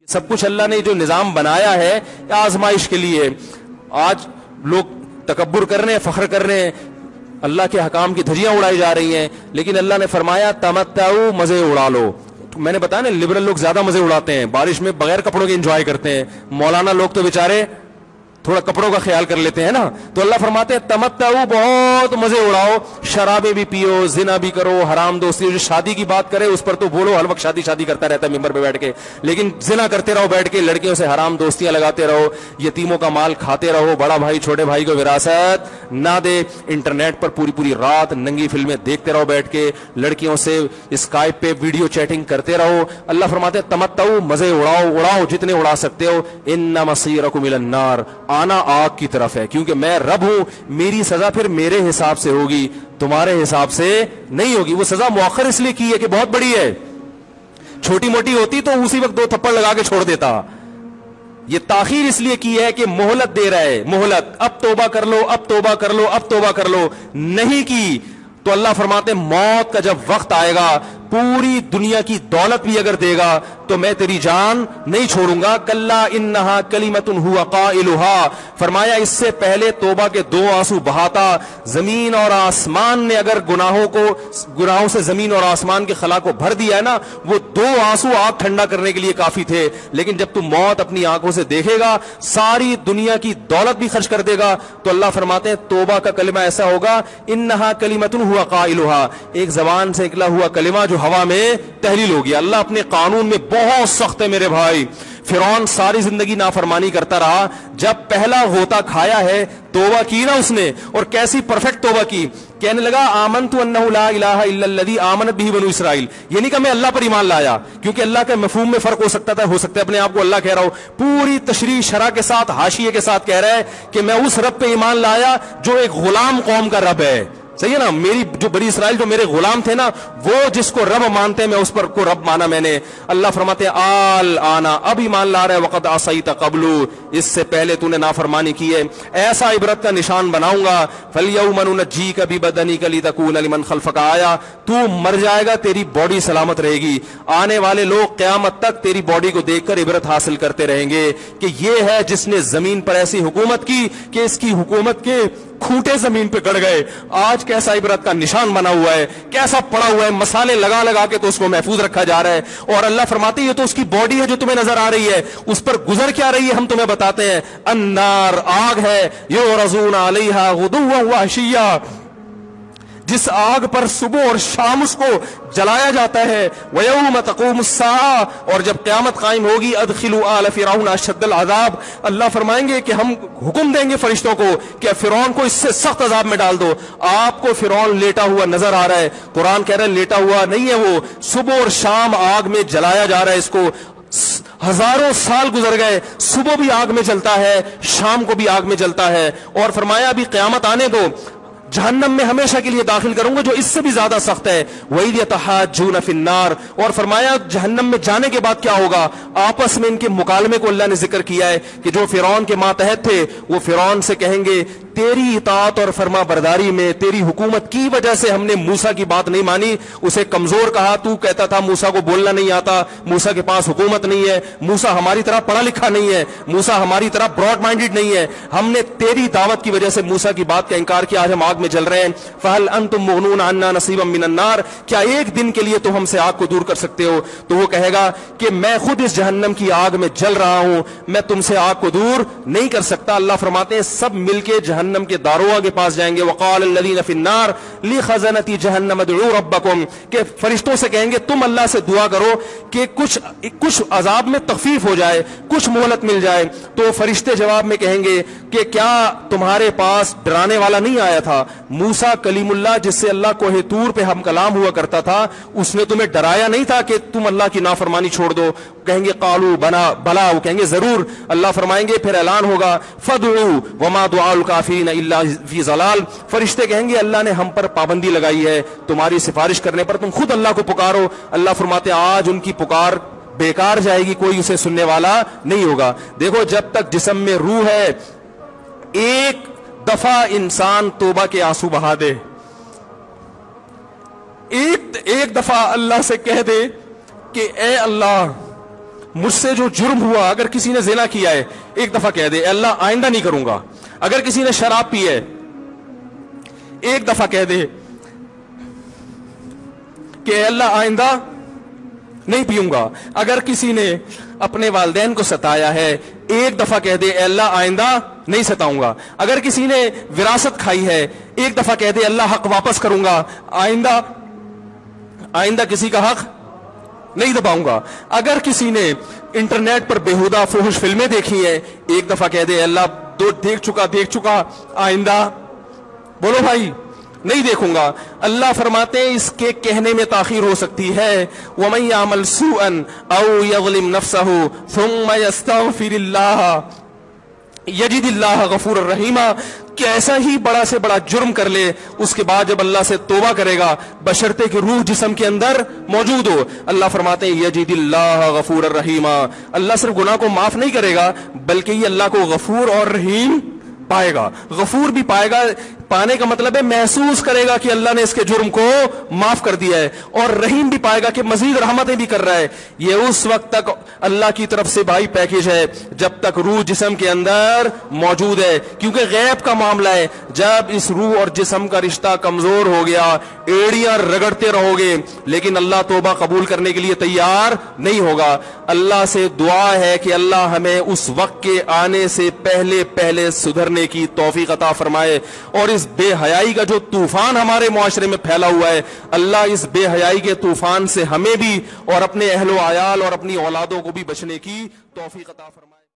سب کچھ اللہ نے جو نظام بنایا ہے آزمائش کے لیے. آج لوگ تکبر کر رہے ہیں, فخر کر رہے ہیں, اللہ کے حکام کی دھجیاں اڑائی جا رہی ہیں, لیکن اللہ نے فرمایا تمتعوا, مزے اڑا لو. میں نے بتایا نا لبرل لوگ زیادہ مزے اڑاتے ہیں, بارش میں بغیر کپڑوں کے انجوائے کرتے ہیں. مولانا لوگ تو بیچارے تھوڑا کپڑوں کا خیال کر لیتے ہیں نا. تو اللہ فرماتے ہیں تمتعوا, بہت مزے اڑاؤ, شرابیں بھی پیو, زنا بھی کرو, حرام دوستی. جو شادی کی بات کرے اس پر تو بولو ہر وقت شادی شادی کرتا رہتا ہے ممبر پہ بیٹھ کے, لیکن زنا کرتے رہو بیٹھ کے, لڑکیوں سے حرام دوستیاں لگاتے رہو, یتیموں کا مال کھاتے رہو, بڑا بھائی چھوٹے بھائی کو وراثت نہ دے, انٹرنیٹ پر پوری پوری رات ننگی فلمیں دیکھتے رہو بیٹھ کے, لڑکیوں سے اسکائپ پہ ویڈیو چیٹنگ کرتے رہو. اللہ فرماتے ہیں تمتعوا, مزے اڑاؤ, اڑاؤ جتنے اڑا سکتے ہو. ان مصیرکم الی النار, آنا آگ کی طرف ہے, کیونکہ میں رب ہوں, میری سزا پھر میرے حساب سے ہوگی, تمہارے حساب سے نہیں ہوگی. وہ سزا مؤخر اس لیے کی ہے کہ بہت بڑی ہے, چھوٹی موٹی ہوتی تو اسی وقت 2 تھپڑ لگا کے چھوڑ دیتا. یہ تاخیر اس لیے کی ہے کہ مہلت دے رہا ہے, مہلت, اب توبہ کر لو, اب توبہ کر لو, اب توبہ کر لو. نہیں کی تو اللہ فرماتے ہیں موت کا جب وقت آئے گا, پوری دنیا کی دولت بھی اگر دے گا تو میں تیری جان نہیں چھوڑوں گا. کلا انہا کلمۃ ہوا قائلھا, فرمایا اس سے پہلے توبہ کے 2 آنسو بہاتا. زمین اور آسمان نے اگر گناہوں سے زمین اور آسمان کے خلا کو بھر دیا ہے نا, وہ 2 آنسو آگ ٹھنڈا کرنے کے لیے کافی تھے. لیکن جب تم موت اپنی آنکھوں سے دیکھے گا, ساری دنیا کی دولت بھی خرچ کر دے گا, تو اللہ فرماتے ہیں توبہ کا کلمہ ایسا ہوگا, انہا کلمۃ ہوا قائلھا, ایک زبان سے نکلا ہوا کلمہ جو ہوا میں تحلیل ہو گیا. اللہ اپنے قانون میں بہت سخت ہے میرے بھائی. فرعون ساری زندگی نافرمانی کرتا رہا, جب پہلا غوطہ کھایا ہے توبہ کی نا اس نے, اور کیسی پرفیکٹ توبہ کی. کہنے لگا آمنت انہ لا الہ الا الذی آمنت بہ بنو اسرائیل, یہ نہیں کہ میں اللہ پر ایمان لایا, کیونکہ اللہ کے مفہوم میں فرق ہو سکتا ہے اپنے آپ کو اللہ کہہ رہا ہو, پوری تشریح شرح کے ساتھ حاشیے کے ساتھ کہہ رہا ہے کہ میں اس رب پہ ایمان لایا جو ایک غلام قوم کا رب ہے. صحیح ہے نا, میری جو بنی اسرائیل جو میرے غلام تھے نا, وہ جس کو رب مانتے ہیں میں اس پر کو رب مانا میں نے. اللہ فرماتے ہیں آل آنا, اب ایمان لا رہے, وقد عصیت قبل, اس سے پہلے تو نے نافرمانی کی ہے. ایسا عبرت کا نشان بناؤں گا, فالیوم ننجیک ببدنک لتکون لمن خلفک آیا, تو مر جائے گا تیری باڈی سلامت رہے گی, آنے والے لوگ قیامت تک تیری باڈی کو دیکھ کر عبرت حاصل کرتے رہیں گے کہ یہ ہے جس نے زمین پر ایسی حکومت کی کہ اس کی حکومت کے کھوٹے زمین پہ گڑ گئے. آج کیسا عبرت کا نشان بنا ہوا ہے, کیسا پڑا ہوا ہے, مسالے لگا لگا کے تو اس کو محفوظ رکھا جا رہا ہے. اور اللہ فرماتے ہیں یہ تو اس کی باڈی ہے جو تمہیں نظر آ رہی ہے, اس پر گزر کیا رہی ہے ہم تمہیں بتاتے ہیں. النار, آگ ہے, یعرضون علیہا غدوا وعشیا, جس آگ پر صبح اور شام اس کو جلایا جاتا ہے. وَيَوْمَ تَقُومُ السَّاعَةُ, اور جب قیامت قائم ہوگی, أَدْخِلُوا آلَ فِرْعَوْنَ أَشَدَّ الْعَذَابِ, اللہ فرمائیں گے کہ ہم حکم دیں گے فرشتوں کو کہ فرعون کو اس سے سخت عذاب میں ڈال دو. آپ کو فرعون لیٹا ہوا نظر آ رہا ہے, قرآن کہہ رہا ہے لیٹا ہوا نہیں ہے, وہ صبح اور شام آگ میں جلایا جا رہا ہے. اس کو ہزاروں سال گزر گئے, صبح بھی آگ میں جلتا ہے, شام کو بھی آگ میں جلتا ہے. اور فرمایا ابھی قیامت آنے دو, جہنم میں ہمیشہ کے لیے داخل کروں گا جو اس سے بھی زیادہ سخت ہے. وَإِذْ يَتَحَاجُّونَ فِي النَّارِ, اور فرمایا جہنم میں جانے کے بعد کیا ہوگا, آپس میں ان کے مکالمے کو اللہ نے ذکر کیا ہے کہ جو فرعون کے ماتحت تھے وہ فرعون سے کہیں گے تیری اطاعت اور فرما برداری میں, تیری حکومت کی وجہ سے ہم نے موسیٰ کی بات نہیں مانی, اسے کمزور کہا, تو کہتا تھا موسیٰ کو بولنا نہیں آتا, موسیٰ کے پاس حکومت نہیں ہے, موسیٰ ہماری طرح پڑھا لکھا نہیں ہے, موسیٰ ہماری طرح براڈ مائنڈڈ نہیں ہے, ہم نے تیری دعوت کی وجہ سے موسیٰ کی بات کا انکار کیا, آج ہم آگ میں جل رہے ہیں. فَهَلْ أَنْتُمْ مُغْنُونَ عَنَّا نَصِيبًا مِّنَ النَّارِ, کیا ایک دن کے لیے تو ہم سے آگ کو دور کر سکتے ہو. تو وہ کہے گا کہ میں خود اس جہنم کی آگ میں جل رہا ہوں, میں تم سے آگ کو دور نہیں کر سکتا. اللہ فرماتے ہیں سب مل کے جہنم کے داروغ کے پاس جائیں گے. وقال الذين في النار لخزنة جهنم ادعوا ربكم, کہ فرشتوں سے کہیں گے تم اللہ سے دعا کرو کہ کچھ عذاب میں تخفیف ہو جائے, کچھ مہلت مل جائے. تو فرشتے جواب میں کہیں گے کہ کیا تمہارے پاس ڈرانے والا نہیں آیا تھا, موسیٰ کلیم اللہ جس سے اللہ کوہ طور پہ ہم کلام ہوا کرتا تھا, اس نے تمہیں ڈرایا نہیں تھا کہ تم اللہ کی نافرمانی چھوڑ دو. کہیں گے قالوا بلا, وہ کہیں گے ضرور. اللہ فرمائیں گے پھر اعلان ہوگا فادعوا وما دعاء الکافرین الا فی ضلال, فرشتے کہیں گے اللہ نے ہم پر پابندی لگائی ہے تمہاری سفارش کرنے پر, تم خود اللہ کو پکارو. اللہ فرماتے آج ان کی پکار بیکار جائے گی, کوئی اسے سننے والا نہیں ہوگا. دیکھو جب تک جسم میں روح ہے, ایک دفعہ انسان توبہ کے آنسو بہا دے, ایک دفعہ اللہ سے کہہ دے کہ اے اللہ مجھ سے جو جرم ہوا، اگر کسی نے زنا کیا ہے ایک دفعہ کہہ دے اللہ آئندہ نہیں کروں گا. اگر کسی نے شراب پی ہے ایک دفعہ کہہ دے کہ اللہ آئندہ نہیں پیوں گا. اگر کسی نے اپنے والدین کو ستایا ہے ایک دفعہ کہہ دے اللہ آئندہ نہیں ستاؤں گا. اگر کسی نے وراثت کھائی ہے ایک دفعہ کہہ دے اللہ حق واپس کروں گا، آئندہ کسی کا حق نہیں دباؤں گا. اگر کسی نے انٹرنیٹ پر بےہودہ فحش فلمیں دیکھی ہیں ایک دفعہ کہہ دے اللہ دیکھ چکا آئندہ بولو بھائی نہیں دیکھوں گا. اللہ فرماتے ہیں اس کے کہنے میں تاخیر ہو سکتی ہے. وَمَن يَعْمَلْ سُوءًا أَوْ يَظْلِمْ نَفْسَهُ ثُمَّ يَسْتَغْفِرِ اللَّهَ یجد اللہ غفور الرحیم. کہ ایسا ہی بڑا سے بڑا جرم کر لے اس کے بعد جب اللہ سے توبہ کرے گا بشرطے کہ روح جسم کے اندر موجود ہو، اللہ فرماتے ہیں یجد اللہ غفور الرحیم. اللہ صرف گناہ کو معاف نہیں کرے گا بلکہ یہ اللہ کو غفور اور رحیم پائے گا. غفور بھی پائے گا، پانے کا مطلب ہے محسوس کرے گا کہ اللہ نے اس کے جرم کو معاف کر دیا ہے، اور رحیم بھی پائے گا کہ مزید رحمتیں بھی کر رہا ہے. یہ اس وقت تک اللہ کی طرف سے بھائی پیکیج ہے جب تک روح جسم کے اندر موجود ہے، کیونکہ غیب کا معاملہ ہے. جب اس روح اور جسم کا رشتہ کمزور ہو گیا ایڑیاں رگڑتے رہو گے لیکن اللہ توبہ قبول کرنے کے لیے تیار نہیں ہوگا. اللہ سے دعا ہے کہ اللہ ہمیں اس وقت کے آنے سے پہلے سدھرنے کی توفیق عطا فرمائے، اور اس بے حیائی کا جو طوفان ہمارے معاشرے میں پھیلا ہوا ہے اللہ اس بے حیائی کے طوفان سے ہمیں بھی اور اپنے اہل و عیال اور اپنی اولادوں کو بھی بچنے کی توفیق عطا فرمائے.